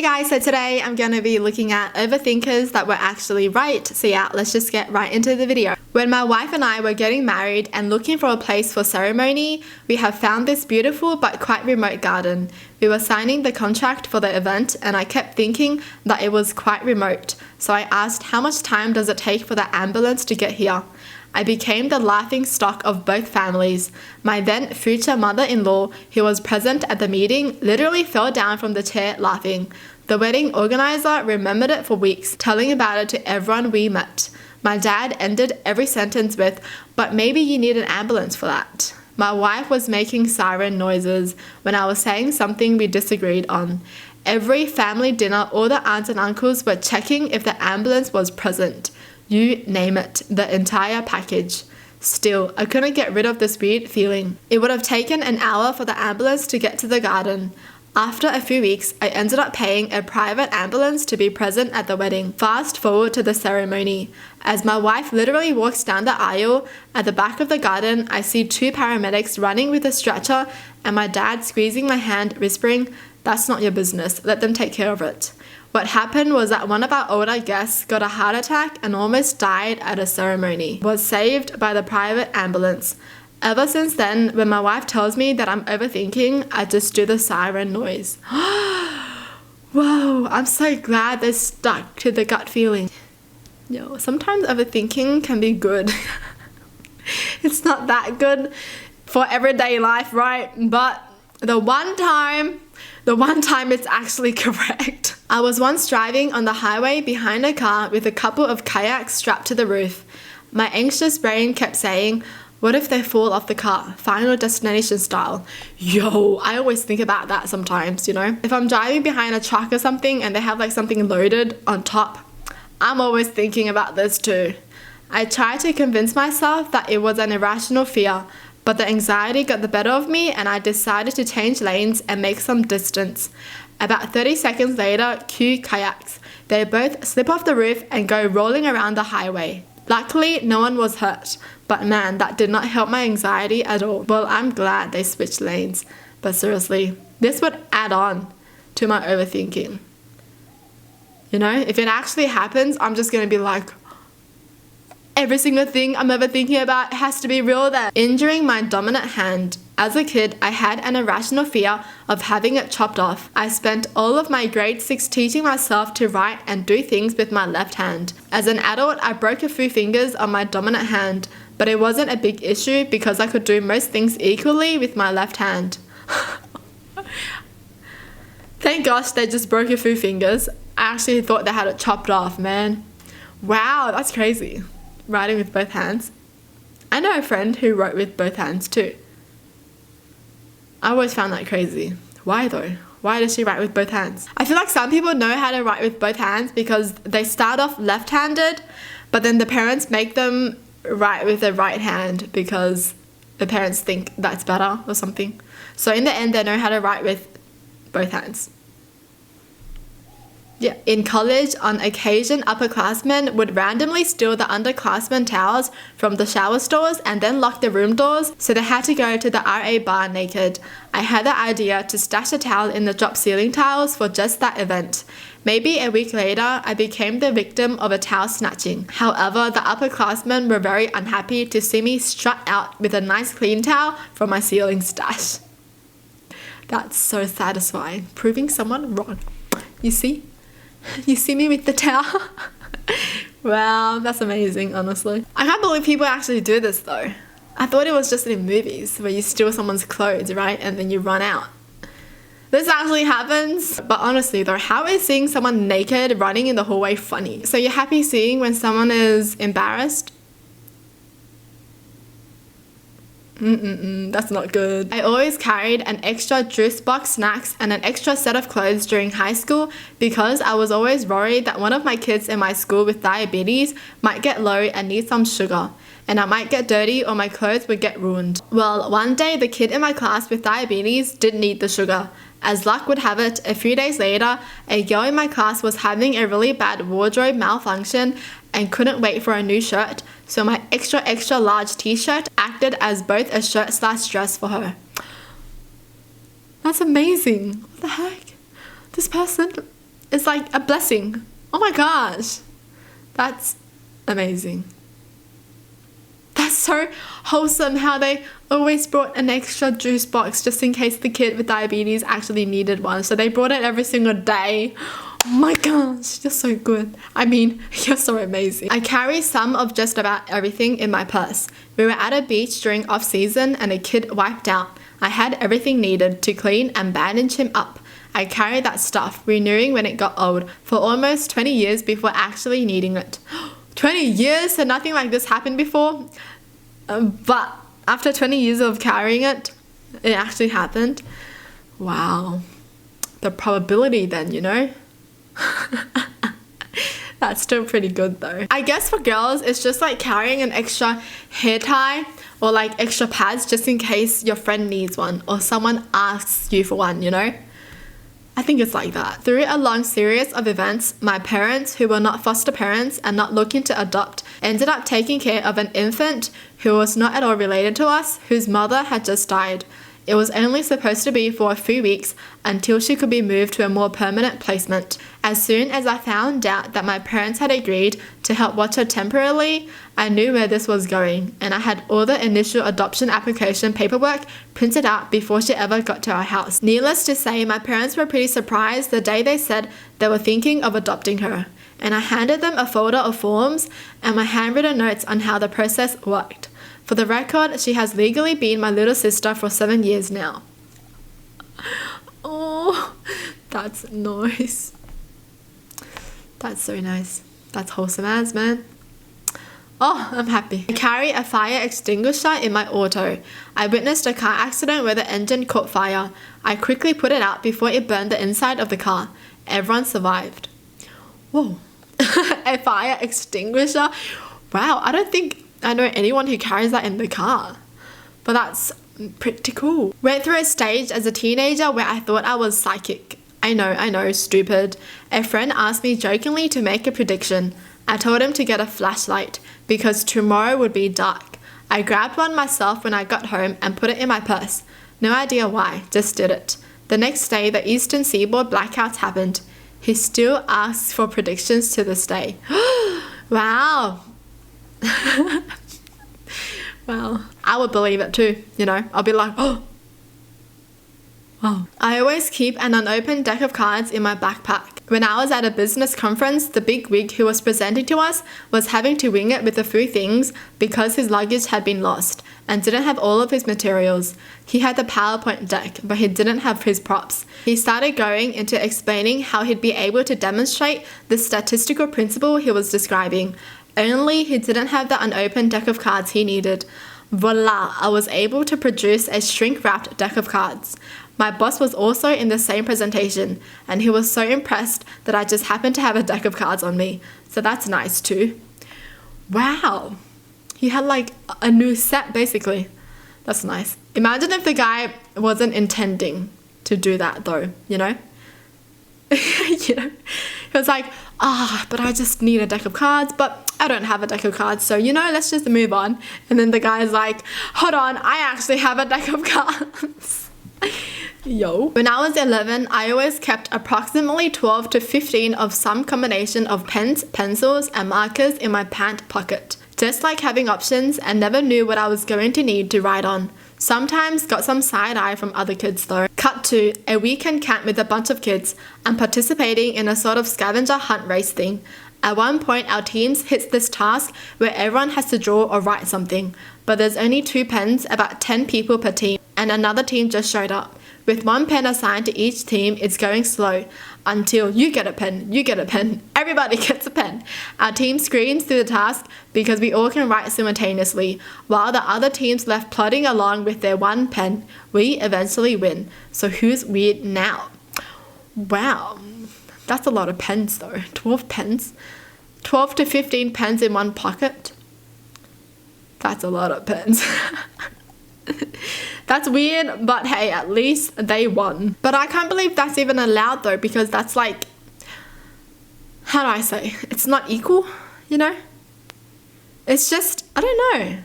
Guys, so today I'm going to be looking at overthinkers that were actually right. So yeah, let's just get right into the video. When my wife and I were getting married and looking for a place for ceremony, we have found this beautiful but quite remote garden. We were signing the contract for the event and I kept thinking that it was quite remote. So I asked, how much time does it take for the ambulance to get here? I became the laughing stock of both families. My then future mother-in-law, who was present at the meeting, literally fell down from the chair laughing. The wedding organizer remembered it for weeks, telling about it to everyone we met. My dad ended every sentence with, "But maybe you need an ambulance for that." My wife was making siren noises when I was saying something we disagreed on. Every family dinner, all the aunts and uncles were checking if the ambulance was present. You name it, the entire package. Still, I couldn't get rid of this weird feeling. It would have taken an hour for the ambulance to get to the garden. After a few weeks, I ended up paying a private ambulance to be present at the wedding. Fast forward to the ceremony. As my wife literally walks down the aisle, at the back of the garden, I see two paramedics running with a stretcher and my dad squeezing my hand, whispering, "That's not your business, let them take care of it." What happened was that one of our older guests got a heart attack and almost died at a ceremony. Was saved by the private ambulance. Ever since then, when my wife tells me that I'm overthinking, I just do the siren noise. Whoa, I'm so glad they stuck to the gut feeling. Yo, sometimes overthinking can be good. It's not that good for everyday life, right? But the one time it's actually correct. I was once driving on the highway behind a car with a couple of kayaks strapped to the roof. My anxious brain kept saying, what if they fall off the car, Final Destination style? Yo, I always think about that sometimes, you know? If I'm driving behind a truck or something and they have like something loaded on top, I'm always thinking about this too. I tried to convince myself that it was an irrational fear, but the anxiety got the better of me and I decided to change lanes and make some distance. About 30 seconds later, cue kayaks. They both slip off the roof and go rolling around the highway. Luckily, no one was hurt, but man, that did not help my anxiety at all. Well, I'm glad they switched lanes, but seriously, this would add on to my overthinking. You know, if it actually happens, I'm just gonna be like, every single thing I'm ever thinking about has to be real then. Injuring my dominant hand. As a kid, I had an irrational fear of having it chopped off. I spent all of my grade 6 teaching myself to write and do things with my left hand. As an adult, I broke a few fingers on my dominant hand, but it wasn't a big issue because I could do most things equally with my left hand. Thank gosh they just broke a few fingers. I actually thought they had it chopped off, man. Wow, that's crazy. Writing with both hands. I know a friend who wrote with both hands too. I always found that crazy. Why though? Why does she write with both hands? I feel like some people know how to write with both hands because they start off left-handed, but then the parents make them write with the right hand because the parents think that's better or something. So in the end, they know how to write with both hands. Yeah. In college, on occasion, upperclassmen would randomly steal the underclassmen towels from the shower stalls and then lock the room doors, so they had to go to the RA bar naked. I had the idea to stash a towel in the drop ceiling tiles for just that event. Maybe a week later, I became the victim of a towel snatching. However, the upperclassmen were very unhappy to see me strut out with a nice clean towel from my ceiling stash. That's so satisfying, proving someone wrong. You see? You see me with the towel? Wow, that's amazing, honestly. I can't believe people actually do this though. I thought it was just in movies where you steal someone's clothes, right? And then you run out. This actually happens. But honestly though, how is seeing someone naked running in the hallway funny? So you're happy seeing when someone is embarrassed? That's not good. I always carried an extra juice box snacks and an extra set of clothes during high school because I was always worried that one of my kids in my school with diabetes might get low and need some sugar, and I might get dirty or my clothes would get ruined. Well, one day the kid in my class with diabetes didn't need the sugar. As luck would have it, a few days later, a girl in my class was having a really bad wardrobe malfunction and couldn't wait for a new shirt, so my extra large t-shirt acted as both a shirt/dress for her. That's amazing. What the heck? This person is like a blessing. Oh my gosh. That's amazing. That's so wholesome how they always brought an extra juice box just in case the kid with diabetes actually needed one. So they brought it every single day. Oh my gosh, you're so good. I mean, you're so amazing. I carry some of just about everything in my purse. We were at a beach during off season and a kid wiped out. I had everything needed to clean and bandage him up. I carried that stuff, renewing when it got old, for almost 20 years before actually needing it. 20 years? So nothing like this happened before? But after 20 years of carrying it, it actually happened. Wow. The probability then, you know? That's still pretty good though. I guess for girls, it's just like carrying an extra hair tie or like extra pads just in case your friend needs one or someone asks you for one, you know? I think it's like that. Through a long series of events, my parents, who were not foster parents and not looking to adopt, ended up taking care of an infant who was not at all related to us, whose mother had just died. It was only supposed to be for a few weeks until she could be moved to a more permanent placement. As soon as I found out that my parents had agreed to help watch her temporarily, I knew where this was going, and I had all the initial adoption application paperwork printed out before she ever got to our house. Needless to say, my parents were pretty surprised the day they said they were thinking of adopting her, and I handed them a folder of forms and my handwritten notes on how the process worked. For the record, she has legally been my little sister for 7 years now. Oh, that's nice. That's so nice. That's wholesome as, man. Oh, I'm happy. I carry a fire extinguisher in my auto. I witnessed a car accident where the engine caught fire. I quickly put it out before it burned the inside of the car. Everyone survived. Whoa. A fire extinguisher? Wow, I don't think I know anyone who carries that in the car. But that's pretty cool. Went through a stage as a teenager where I thought I was psychic. I know, stupid. A friend asked me jokingly to make a prediction. I told him to get a flashlight because tomorrow would be dark. I grabbed one myself when I got home and put it in my purse. No idea why, just did it. The next day, the Eastern Seaboard blackouts happened. He still asks for predictions to this day. Wow. Well, I would believe it too, you know. I'll be like, oh. Wow. I always keep an unopened deck of cards in my backpack. When I was at a business conference, the big wig who was presenting to us was having to wing it with a few things because his luggage had been lost and didn't have all of his materials. He had the PowerPoint deck, but he didn't have his props. He started going into explaining how he'd be able to demonstrate the statistical principle he was describing. Only he didn't have the unopened deck of cards he needed. Voila, I was able to produce a shrink-wrapped deck of cards. My boss was also in the same presentation, and he was so impressed that I just happened to have a deck of cards on me. So that's nice too. Wow. He had like a new set basically. That's nice. Imagine if the guy wasn't intending to do that though, you know? You know? He was like, but I just need a deck of cards, but I don't have a deck of cards, so, you know, let's just move on. And then the guy's like, hold on, I actually have a deck of cards. Yo. When I was 11, I always kept approximately 12 to 15 of some combination of pens, pencils, and markers in my pant pocket. Just like having options, and never knew what I was going to need to write on. Sometimes got some side eye from other kids though. Cut to a weekend camp with a bunch of kids. I'm participating in a sort of scavenger hunt race thing. At one point, our teams hits this task where everyone has to draw or write something, but there's only 2 pens, about 10 people per team, and another team just showed up. With 1 pen assigned to each team, it's going slow until you get a pen, everybody gets a pen. Our team screams through the task because we all can write simultaneously, while the other team's left plodding along with their 1 pen. We eventually win. So who's weird now? Wow. That's a lot of pens though. 12 pens. 12 to 15 pens in one pocket. That's a lot of pens. That's weird, but hey, at least they won. But I can't believe that's even allowed though, because that's like, how do I say? It's not equal, you know? It's just, I don't know.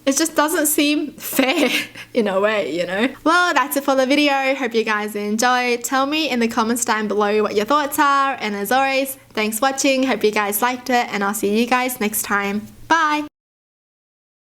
It just doesn't seem fair in a way, you know? Well, that's it for the video. Hope you guys enjoyed. Tell me in the comments down below what your thoughts are. And as always, thanks for watching. Hope you guys liked it. And I'll see you guys next time. Bye!